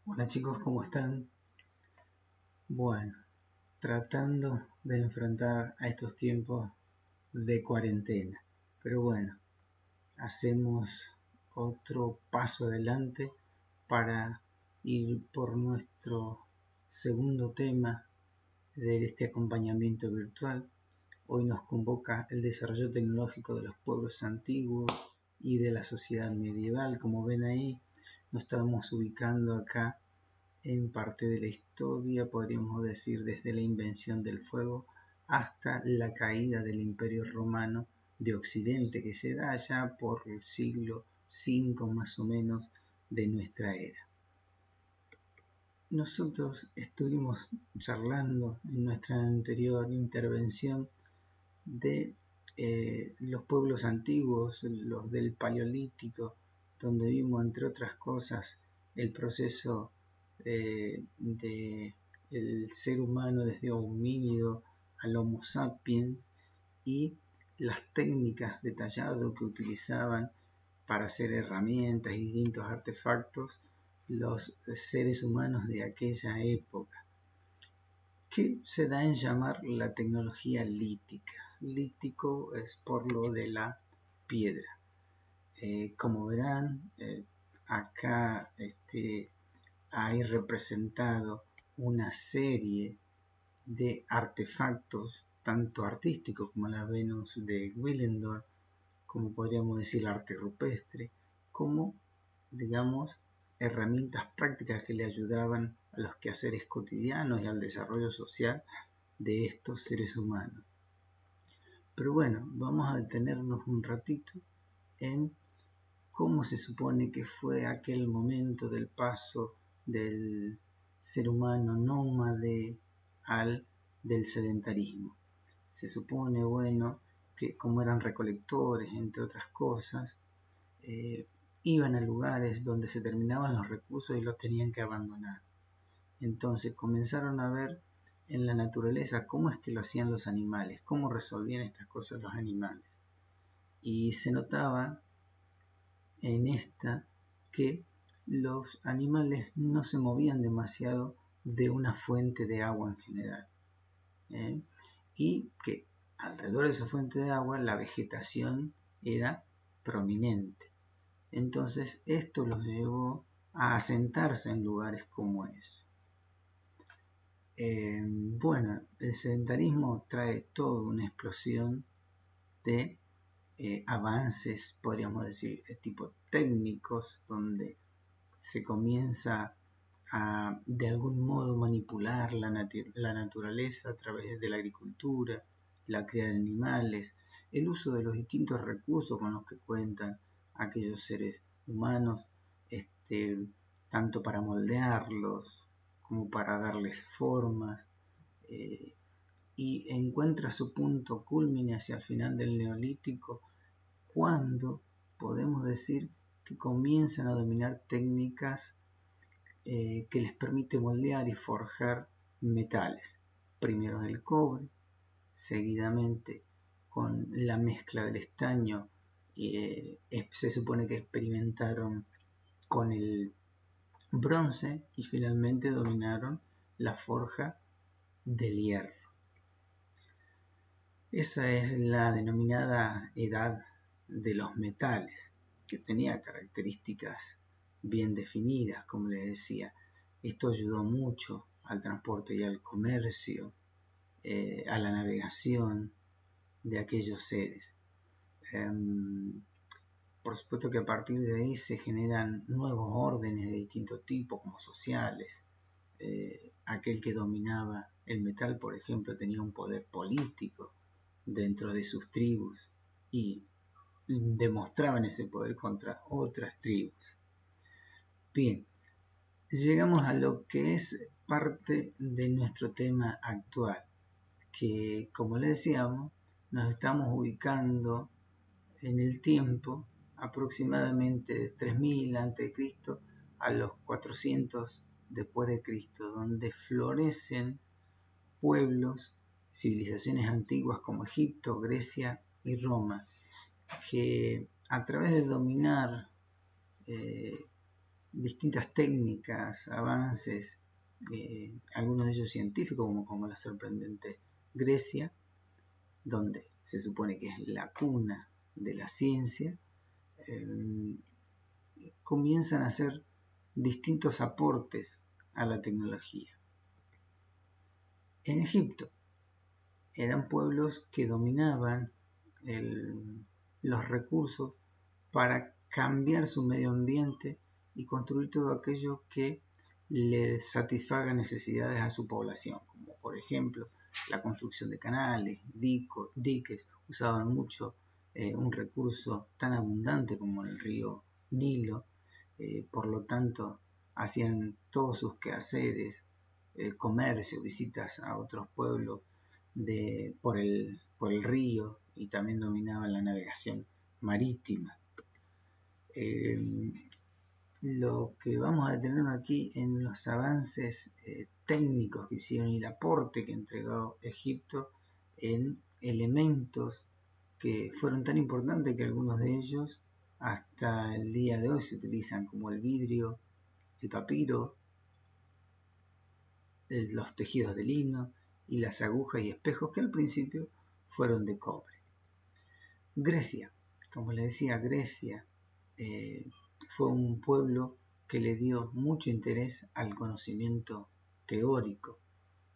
Hola chicos, ¿cómo están? Bueno, tratando de enfrentar a estos tiempos de cuarentena. Pero bueno, hacemos otro paso adelante para ir por nuestro segundo tema de este acompañamiento virtual. Hoy nos convoca el desarrollo tecnológico de los pueblos antiguos y de la sociedad medieval. Como ven ahí, nos estamos ubicando acá en parte de la historia, podríamos decir desde la invención del fuego hasta la caída del Imperio Romano de Occidente, que se da ya por el siglo V más o menos de nuestra era. Nosotros estuvimos charlando en nuestra anterior intervención de los pueblos antiguos, los del Paleolítico, donde vimos, entre otras cosas, el proceso de el ser humano desde homínido al Homo sapiens y las técnicas detalladas que utilizaban para hacer herramientas y distintos artefactos los seres humanos de aquella época, que se da en llamar la tecnología lítica. Lítico es por lo de la piedra. Como verán, acá hay representado una serie de artefactos, tanto artísticos como la Venus de Willendorf, como podríamos decir el arte rupestre, como, digamos, herramientas prácticas que le ayudaban a los quehaceres cotidianos y al desarrollo social de estos seres humanos. Pero bueno, vamos a detenernos un ratito en cómo se supone que fue aquel momento del paso del ser humano nómade al del sedentarismo. Se supone, bueno, que como eran recolectores, entre otras cosas, iban a lugares donde se terminaban los recursos y los tenían que abandonar. Entonces comenzaron a ver en la naturaleza cómo es que lo hacían los animales, cómo resolvían estas cosas los animales. Y se notaba en esta que los animales no se movían demasiado de una fuente de agua en general, y que alrededor de esa fuente de agua la vegetación era prominente. Entonces esto los llevó a asentarse en lugares como eso. Bueno, el sedentarismo trae toda una explosión de avances, podríamos decir, tipo técnicos, donde se comienza a de algún modo manipular la naturaleza a través de la agricultura, la cría de animales, el uso de los distintos recursos con los que cuentan aquellos seres humanos, tanto para moldearlos como para darles formas, y encuentra su punto culmine hacia el final del Neolítico, cuando podemos decir que comienzan a dominar técnicas que les permite moldear y forjar metales. Primero el cobre, seguidamente con la mezcla del estaño, se supone que experimentaron con el bronce y finalmente dominaron la forja del hierro. Esa es la denominada edad de los metales, que tenía características bien definidas, como les decía. Esto ayudó mucho al transporte y al comercio, a la navegación de aquellos seres. Por supuesto que a partir de ahí se generan nuevos órdenes de distinto tipo, como sociales. Aquel que dominaba el metal, por ejemplo, tenía un poder político dentro de sus tribus y demostraban ese poder contra otras tribus. Bien, llegamos a lo que es parte de nuestro tema actual, que, como le decíamos, nos estamos ubicando en el tiempo aproximadamente de 3000 a.C. a los 400 después de Cristo, donde florecen pueblos, civilizaciones antiguas como Egipto, Grecia y Roma, que a través de dominar distintas técnicas, avances, algunos de ellos científicos, como la sorprendente Grecia, donde se supone que es la cuna de la ciencia, comienzan a hacer distintos aportes a la tecnología. En Egipto eran pueblos que dominaban los recursos para cambiar su medio ambiente y construir todo aquello que le satisfaga necesidades a su población, como por ejemplo la construcción de canales, diques. Usaban mucho un recurso tan abundante como el río Nilo, por lo tanto hacían todos sus quehaceres, comercio, visitas a otros pueblos por el río, y también dominaban la navegación marítima. Lo que vamos a detener aquí en los avances técnicos que hicieron y el aporte que entregó Egipto en elementos que fueron tan importantes que algunos de ellos hasta el día de hoy se utilizan, como el vidrio, el papiro, los tejidos de lino y las agujas y espejos que al principio fueron de cobre. Grecia, como les decía, Grecia fue un pueblo que le dio mucho interés al conocimiento teórico.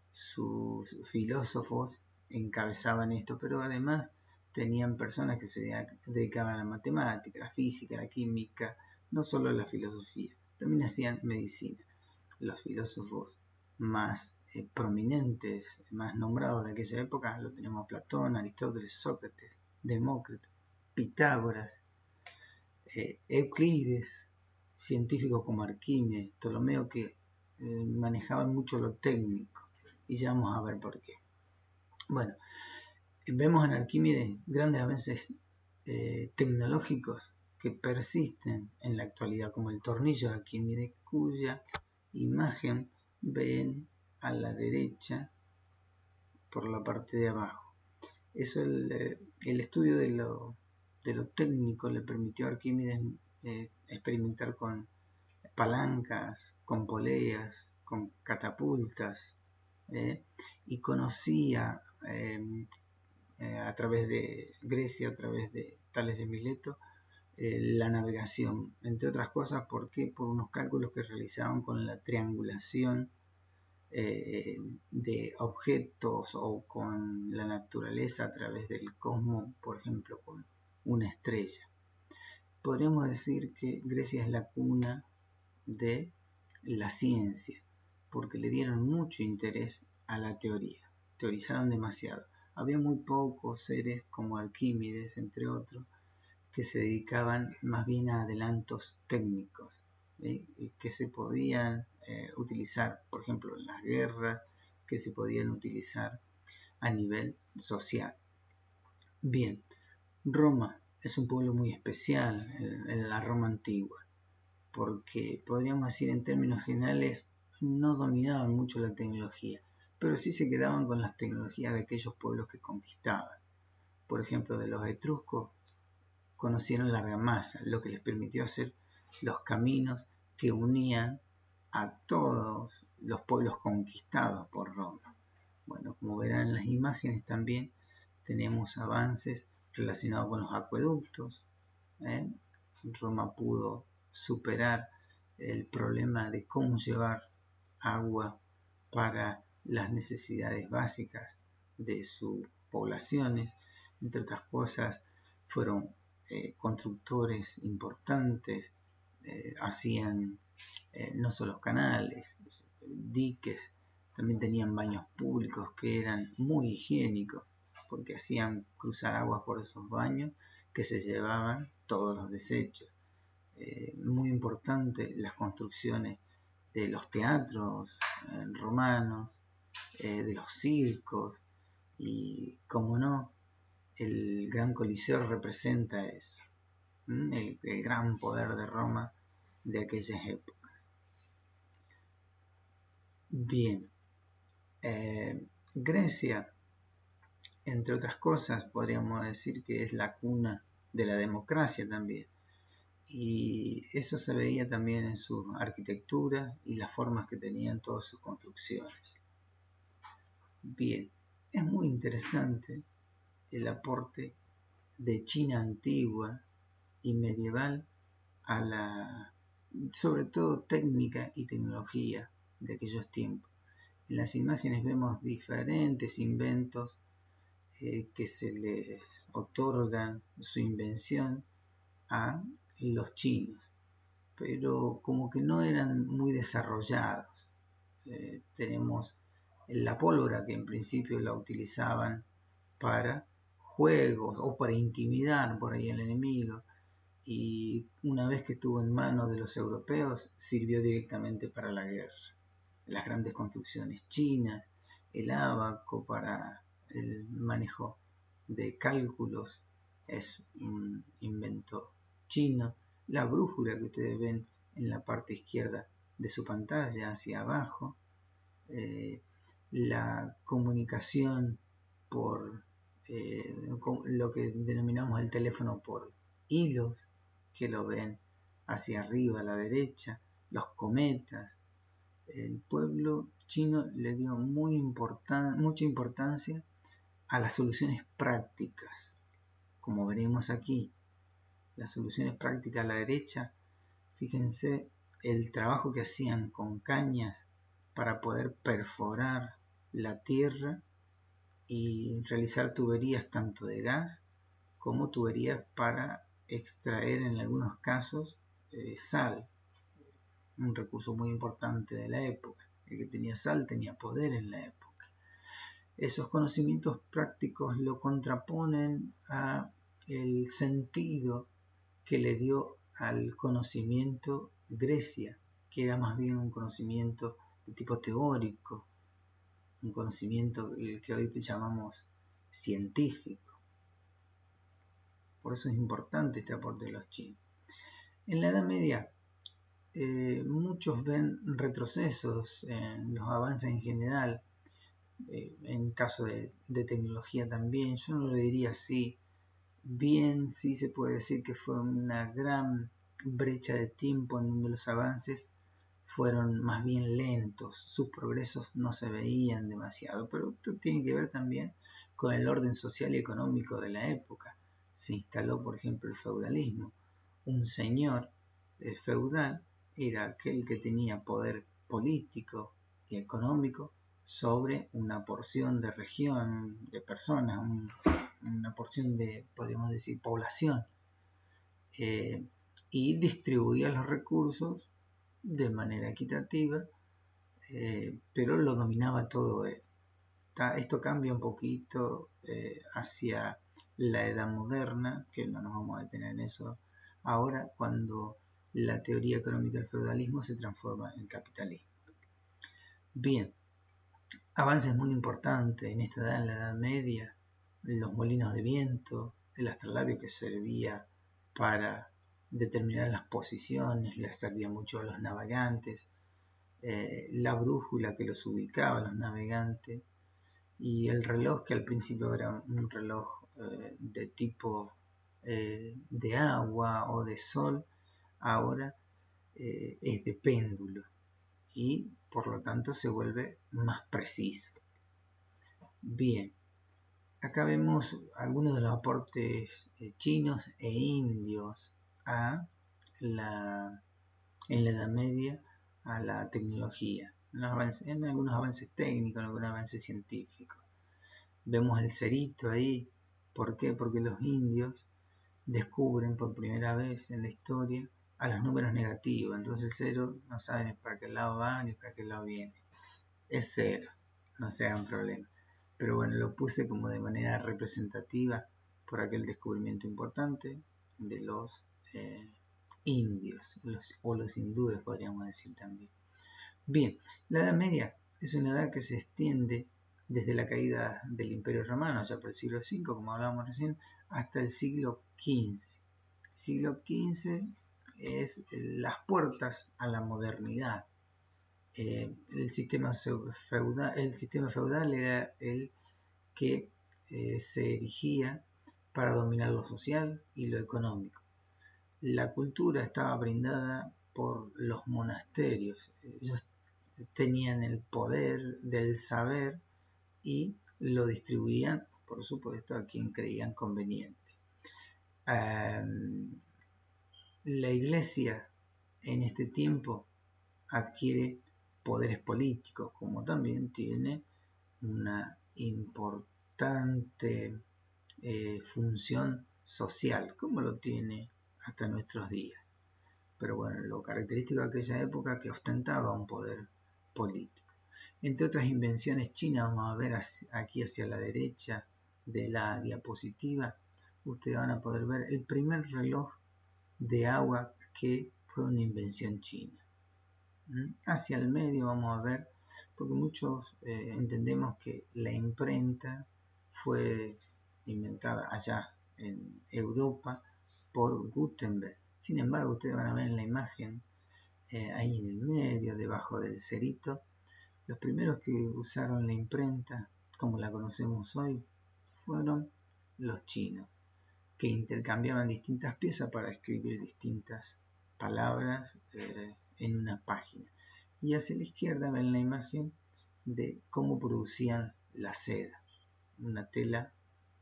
Sus filósofos encabezaban esto, pero además tenían personas que se dedicaban a la matemática, la física, la química, no solo la filosofía, también hacían medicina. Los filósofos más prominentes, más nombrados de aquella época, lo tenemos a Platón, Aristóteles, Sócrates, Demócrito, Pitágoras, Euclides, científicos como Arquímedes, Ptolomeo, que manejaban mucho lo técnico, y ya vamos a ver por qué. Bueno, vemos en Arquímedes grandes avances tecnológicos que persisten en la actualidad, como el tornillo de Arquímedes, cuya imagen ven a la derecha por la parte de abajo. Eso, el estudio de lo técnico le permitió a Arquímedes experimentar con palancas, con poleas, con catapultas, y conocía a través de Grecia, a través de Tales de Mileto, la navegación, entre otras cosas. ¿Por qué? Por unos cálculos que realizaban con la triangulación de objetos o con la naturaleza a través del cosmos, por ejemplo con una estrella. Podríamos decir que Grecia es la cuna de la ciencia, porque le dieron mucho interés a la teoría, teorizaron demasiado. Había muy pocos seres como Arquímedes, entre otros, que se dedicaban más bien a adelantos técnicos, que se podían utilizar, por ejemplo, en las guerras, que se podían utilizar a nivel social. Bien, Roma es un pueblo muy especial en la Roma antigua, porque podríamos decir en términos generales no dominaban mucho la tecnología, pero sí se quedaban con las tecnologías de aquellos pueblos que conquistaban. Por ejemplo, de los etruscos conocieron la argamasa, lo que les permitió hacer los caminos que unían a todos los pueblos conquistados por Roma. Bueno, como verán en las imágenes también tenemos avances relacionados con los acueductos. Roma pudo superar el problema de cómo llevar agua para las necesidades básicas de sus poblaciones. Entre otras cosas, fueron constructores importantes, hacían no solo canales, diques, también tenían baños públicos que eran muy higiénicos, porque hacían cruzar agua por esos baños que se llevaban todos los desechos. Muy importante las construcciones de los teatros romanos, de los circos, y como no, el Gran Coliseo representa eso, el gran poder de Roma de aquellas épocas. Bien, Grecia, entre otras cosas, podríamos decir que es la cuna de la democracia también. y eso se veía también en su arquitectura y las formas que tenían todas sus construcciones. Bien, es muy interesante el aporte de China antigua y medieval a la, sobre todo, técnica y tecnología de aquellos tiempos. En las imágenes vemos diferentes inventos que se les otorgan su invención a los chinos, pero como que no eran muy desarrollados. Tenemos la pólvora, que en principio la utilizaban para juegos o para intimidar por ahí al enemigo, y una vez que estuvo en manos de los europeos sirvió directamente para la guerra. Las grandes construcciones chinas, el ábaco para el manejo de cálculos es un invento chino, la brújula que ustedes ven en la parte izquierda de su pantalla hacia abajo, la comunicación por lo que denominamos el teléfono por hilos, que lo ven hacia arriba a la derecha, los cometas. El pueblo chino le dio mucha importancia a las soluciones prácticas, como veremos aquí. Las soluciones prácticas a la derecha, fíjense el trabajo que hacían con cañas para poder perforar la tierra y realizar tuberías tanto de gas como tuberías para extraer en algunos casos sal, un recurso muy importante de la época. El que tenía sal tenía poder en la época. Esos conocimientos prácticos lo contraponen a el sentido que le dio al conocimiento Grecia, que era más bien un conocimiento de tipo teórico, un conocimiento que hoy llamamos científico. Por eso es importante este aporte de los chinos. En la Edad Media, muchos ven retrocesos en los avances en general, en caso de tecnología también. Yo no lo diría así. Bien, sí se puede decir que fue una gran brecha de tiempo en donde los avances fueron más bien lentos, sus progresos no se veían demasiado, pero esto tiene que ver también con el orden social y económico de la época. Se instaló, por ejemplo, el feudalismo. Un señor feudal era aquel que tenía poder político y económico sobre una porción de región, de personas, una porción de, podríamos decir, población, y distribuía los recursos de manera equitativa, pero lo dominaba todo él. Esto cambia un poquito hacia la edad moderna, que no nos vamos a detener en eso ahora, cuando la teoría económica del feudalismo se transforma en el capitalismo. Bien, avances muy importantes en esta edad, en la Edad Media, los molinos de viento, el astrolabio que servía para determinar las posiciones, les servía mucho a los navegantes, la brújula que los ubicaba a los navegantes, y el reloj, que al principio era un reloj de tipo de agua o de sol, ahora es de péndulo y por lo tanto se vuelve más preciso. Bien, acá vemos algunos de los aportes chinos e indios en la Edad Media a la tecnología, en algunos avances técnicos, en algunos avances científicos. Vemos el cerito ahí. ¿Por qué? Porque los indios descubren por primera vez en la historia a los números negativos. Entonces cero no saben para qué lado va ni para qué lado viene. Es cero, no se hagan problema. Pero bueno, lo puse como de manera representativa por aquel descubrimiento importante de los indios, o los hindúes podríamos decir también. Bien, la Edad Media es una edad que se extiende desde la caída del Imperio Romano, allá por el siglo V, como hablábamos recién, hasta el siglo XV. El siglo XV es las puertas a la modernidad. El sistema feudal era el que se erigía para dominar lo social y lo económico. La cultura estaba brindada por los monasterios. Ellos tenían el poder del saber y lo distribuían, por supuesto, a quien creían conveniente. La iglesia en este tiempo adquiere poderes políticos, como también tiene una importante función social, como lo tiene hasta nuestros días. Pero bueno, lo característico de aquella época que ostentaba un poder político. Entre otras invenciones chinas, vamos a ver aquí hacia la derecha de la diapositiva, ustedes van a poder ver el primer reloj de agua que fue una invención china. Hacia el medio vamos a ver, porque muchos entendemos que la imprenta fue inventada allá en Europa por Gutenberg. Sin embargo, ustedes van a ver en la imagen, ahí en el medio, debajo del cerito, los primeros que usaron la imprenta, como la conocemos hoy, fueron los chinos, que intercambiaban distintas piezas para escribir distintas palabras en una página. Y hacia la izquierda ven la imagen de cómo producían la seda, una tela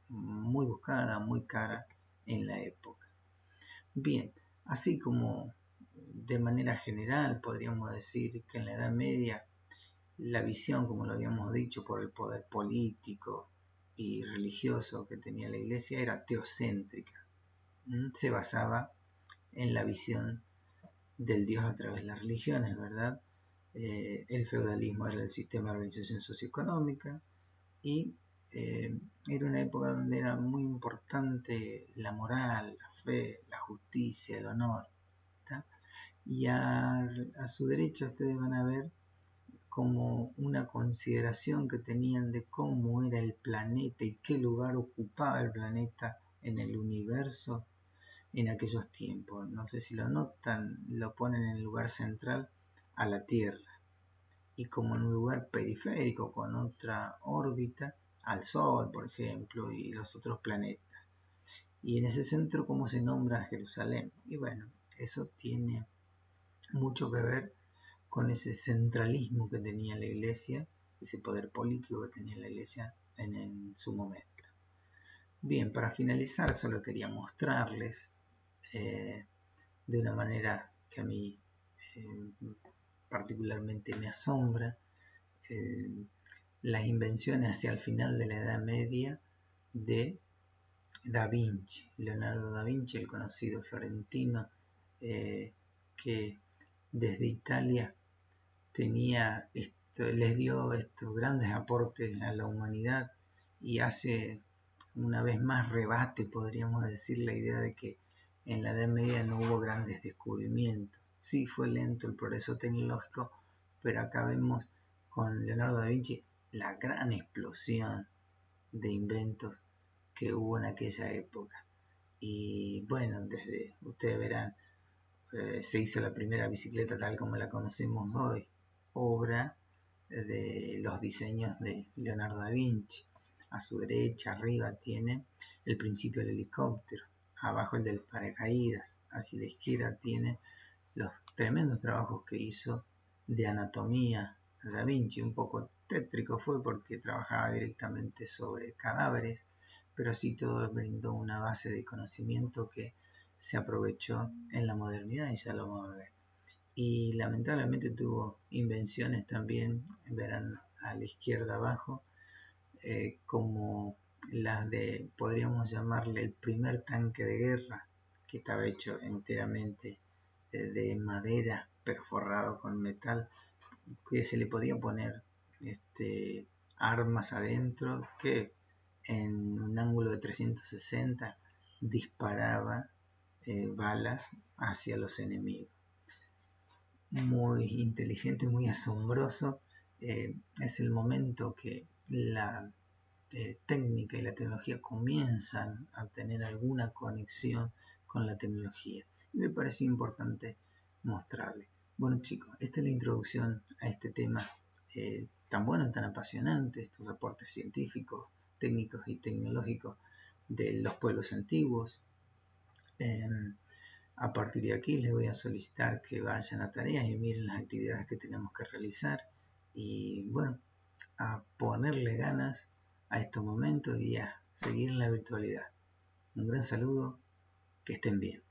muy buscada, muy cara en la época. Bien, así como de manera general podríamos decir que en la Edad Media la visión, como lo habíamos dicho, por el poder político y religioso que tenía la Iglesia era teocéntrica. Se basaba en la visión del Dios a través de las religiones, ¿verdad? El feudalismo era el sistema de organización socioeconómica y era una época donde era muy importante la moral, la fe, la justicia, el honor. ¿tá? Y a su derecha ustedes van a ver como una consideración que tenían de cómo era el planeta y qué lugar ocupaba el planeta en el universo en aquellos tiempos. No sé si lo notan, lo ponen en el lugar central a la Tierra y como en un lugar periférico con otra órbita al Sol, por ejemplo, y los otros planetas. Y en ese centro, ¿cómo se nombra Jerusalén? Y bueno, eso tiene mucho que ver con ese centralismo que tenía la Iglesia, ese poder político que tenía la Iglesia en su momento. Bien, para finalizar, solo quería mostrarles de una manera que a mí particularmente me asombra, las invenciones hacia el final de la Edad Media de Da Vinci, Leonardo da Vinci, el conocido florentino, que desde Italia les dio estos grandes aportes a la humanidad y hace una vez más rebate, podríamos decir, la idea de que en la Edad Media no hubo grandes descubrimientos. Sí fue lento el progreso tecnológico, pero acá vemos con Leonardo da Vinci la gran explosión de inventos que hubo en aquella época. Y bueno, desde ustedes verán, se hizo la primera bicicleta tal como la conocemos hoy, obra de los diseños de Leonardo da Vinci. A su derecha, arriba, tiene el principio del helicóptero, abajo el del paracaídas, hacia la izquierda tiene los tremendos trabajos que hizo de anatomía Da Vinci. Un poco tétrico fue porque trabajaba directamente sobre cadáveres, pero así todo brindó una base de conocimiento que se aprovechó en la modernidad y ya lo vamos a ver. Y lamentablemente tuvo invenciones también, verán a la izquierda abajo, como las de, podríamos llamarle el primer tanque de guerra, que estaba hecho enteramente de madera, pero forrado con metal, que se le podía poner armas adentro que en un ángulo de 360 disparaba balas hacia los enemigos. Muy inteligente, muy asombroso. Es el momento que la técnica y la tecnología comienzan a tener alguna conexión con la tecnología. Y me pareció importante mostrarle. Bueno chicos, esta es la introducción a este tema tan bueno, tan apasionante, estos aportes científicos, técnicos y tecnológicos de los pueblos antiguos. A partir de aquí les voy a solicitar que vayan a tareas y miren las actividades que tenemos que realizar y bueno, a ponerle ganas a estos momentos y a seguir en la virtualidad. Un gran saludo, que estén bien.